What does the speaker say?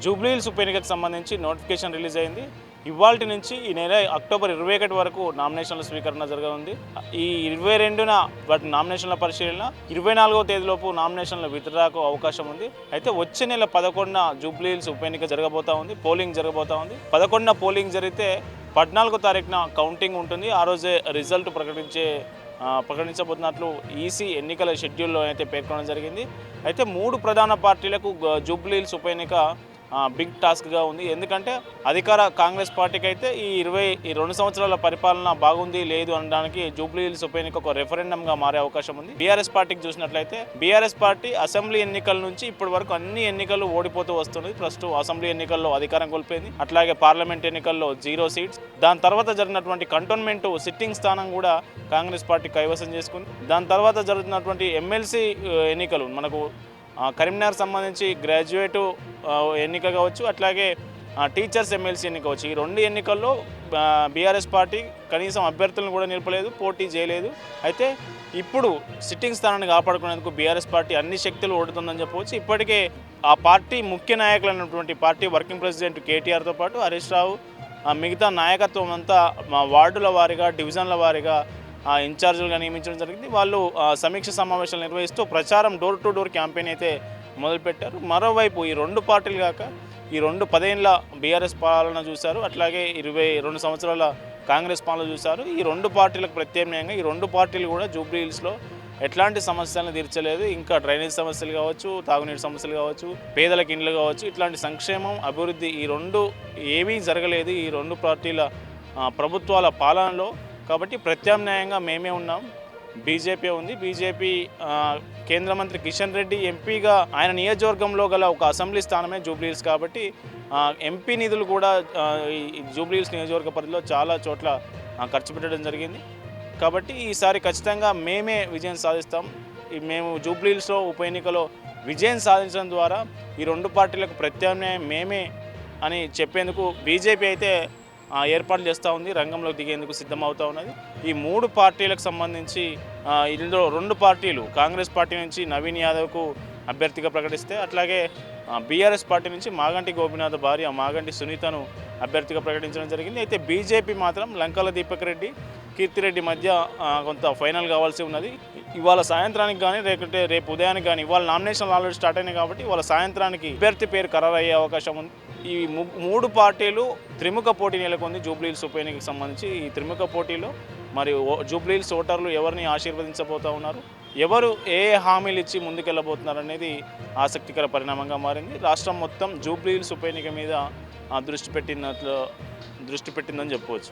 జూబ్లీహిల్స్ ఉప ఎన్నికకు సంబంధించి నోటిఫికేషన్ రిలీజ్ అయింది. ఇవాల్టి నుంచి ఈ నెల అక్టోబర్ 21 వరకు నామినేషన్ల స్వీకరణ జరగనుంది. ఈ 22న వాటి నామినేషన్ల పరిశీలన, 24వ తేదీలోపు నామినేషన్ల విత్డ్రాకు అవకాశం ఉంది. అయితే వచ్చే నెల 11న జూబ్లీహిల్స్ ఉప ఎన్నిక జరగబోతా ఉంది, పోలింగ్ జరగబోతా ఉంది. 11న పోలింగ్ జరిగితే 14వ తారీఖున కౌంటింగ్ ఉంటుంది. ఆ రోజే రిజల్ట్ ప్రకటించబోతున్నట్లు ఈసీ ఎన్నికల షెడ్యూల్లో అయితే పేర్కొనడం జరిగింది. అయితే 3 ప్రధాన పార్టీలకు జూబ్లీహిల్స్ ఉప ఎన్నిక బిగ్ టాస్క్గా ఉంది. ఎందుకంటే అధికార కాంగ్రెస్ పార్టీకి అయితే ఈ 2 సంవత్సరాల పరిపాలన బాగుంది లేదు అనడానికి జూబ్లీహిల్స్ ఉప ఎన్నిక ఒక రెఫరెండంగా మారే అవకాశం ఉంది. బీఆర్ఎస్ పార్టీకి చూసినట్లయితే బీఆర్ఎస్ పార్టీ అసెంబ్లీ ఎన్నికల నుంచి ఇప్పటి వరకు అన్ని ఎన్నికలు ఓడిపోతూ వస్తుంది. ప్రస్తుతం అసెంబ్లీ ఎన్నికల్లో అధికారం కోల్పోయింది. అట్లాగే పార్లమెంట్ ఎన్నికల్లో 0 సీట్స్. దాని తర్వాత జరిగినటువంటి కంటోన్మెంట్ సిట్టింగ్ స్థానం కూడా కాంగ్రెస్ పార్టీ కైవసం చేసుకుంది. దాని తర్వాత జరుగుతున్నటువంటి ఎమ్మెల్సీ ఎన్నికలు మనకు కరీంనగర్ సంబంధించి గ్రాడ్యుయేటు ఎన్నిక కావచ్చు, అట్లాగే టీచర్స్ ఎమ్మెల్సీ ఎన్నిక కావచ్చు. ఈ 2 ఎన్నికల్లో బీఆర్ఎస్ పార్టీ కనీసం అభ్యర్థులను కూడా నిలపలేదు, పోటీ చేయలేదు. అయితే ఇప్పుడు సిట్టింగ్ స్థానాన్ని కాపాడుకునేందుకు బీఆర్ఎస్ పార్టీ అన్ని శక్తులు ఓడుతుందని చెప్పవచ్చు. ఇప్పటికే ఆ పార్టీ ముఖ్య నాయకులు అన్నటువంటి పార్టీ వర్కింగ్ ప్రెసిడెంట్ కేటీఆర్తో పాటు హరీష్ రావు మిగతా నాయకత్వం అంతా వార్డుల వారీగా, డివిజన్ల వారీగా ఇన్ఛార్జీలుగా నియమించడం జరిగింది. వాళ్ళు సమీక్ష సమావేశాలు నిర్వహిస్తూ ప్రచారం డోర్ టు డోర్ క్యాంపెయిన్ అయితే మొదలుపెట్టారు. మరోవైపు ఈ 2 పార్టీలు కాక ఈ 10 ఏళ్ల బీఆర్ఎస్ పాలన చూశారు, అట్లాగే 22 సంవత్సరాల కాంగ్రెస్ పాలన చూశారు. ఈ 2 పార్టీలకు ప్రత్యామ్నాయంగా ఈ 2 పార్టీలు కూడా జూబ్లీహిల్స్లో ఎట్లాంటి సమస్యలను తీర్చలేదు. ఇంకా డ్రైనేజ్ సమస్యలు కావచ్చు, తాగునీటి సమస్యలు కావచ్చు, పేదలకు ఇండ్లు కావచ్చు, ఇట్లాంటి సంక్షేమం, అభివృద్ధి ఈ 2 ఏమీ జరగలేదు ఈ 2 పార్టీల ప్రభుత్వాల పాలనలో. కాబట్టి ప్రత్యామ్నాయంగా మేమే ఉన్నాం, బీజేపీ ఉంది. బీజేపీ కేంద్ర మంత్రి కిషన్ రెడ్డి ఎంపీగా ఆయన నియోజకవర్గంలో గల ఒక అసెంబ్లీ స్థానమే జూబ్లీహిల్స్. కాబట్టి ఎంపీ నిధులు కూడా ఈ జూబ్లీహిల్స్ నియోజకవర్గ పరిధిలో చాలా చోట్ల ఖర్చు పెట్టడం జరిగింది. కాబట్టి ఈసారి ఖచ్చితంగా మేమే విజయం సాధిస్తాం. మేము జూబ్లీహిల్స్లో ఉప ఎన్నికలో విజయం సాధించడం ద్వారా ఈ 2 పార్టీలకు ప్రత్యామ్నాయం మేమే అని చెప్పేందుకు బీజేపీ అయితే ఏర్పాట్లు చేస్తూ ఉంది, రంగంలోకి దిగేందుకు సిద్ధమవుతూ ఉన్నది. ఈ 3 పార్టీలకు సంబంధించి ఇందులో 2 పార్టీలు కాంగ్రెస్ పార్టీ నుంచి నవీన్ యాదవ్కు అభ్యర్థిగా ప్రకటిస్తే, అట్లాగే బీఆర్ఎస్ పార్టీ నుంచి మాగంటి గోపీనాథ్ భార్య మాగంటి సునీతను అభ్యర్థిగా ప్రకటించడం జరిగింది. అయితే బీజేపీ మాత్రం లంకల దీపక్ రెడ్డి, కీర్తిరెడ్డి మధ్య కొంత ఫైనల్ కావాల్సి ఉన్నది. ఇవాళ సాయంత్రానికి కానీ రేపు ఉదయానికి కానీ, ఇవాళ నామినేషన్లు ఆల్రెడీ స్టార్ట్ అయినాయి కాబట్టి ఇవాళ సాయంత్రానికి అభ్యర్థి పేరు ఖరారయ్యే అవకాశం ఉంది. ఈ 3 పార్టీలు త్రిముఖ పోటీ నెలకొంది జూబ్లీహిల్స్ ఉప ఎన్నికకు సంబంధించి. ఈ త్రిముఖ పోటీలో మరి జూబ్లీహిల్స్ ఓటర్లు ఎవరిని ఆశీర్వదించబోతూ ఉన్నారు, ఎవరు ఏ హామీలు ఇచ్చి ముందుకెళ్ళబోతున్నారు అనేది ఆసక్తికర పరిణామంగా మారింది. రాష్ట్రం మొత్తం జూబ్లీహిల్స్ ఉప ఎన్నిక మీద దృష్టి పెట్టిందని చెప్పవచ్చు.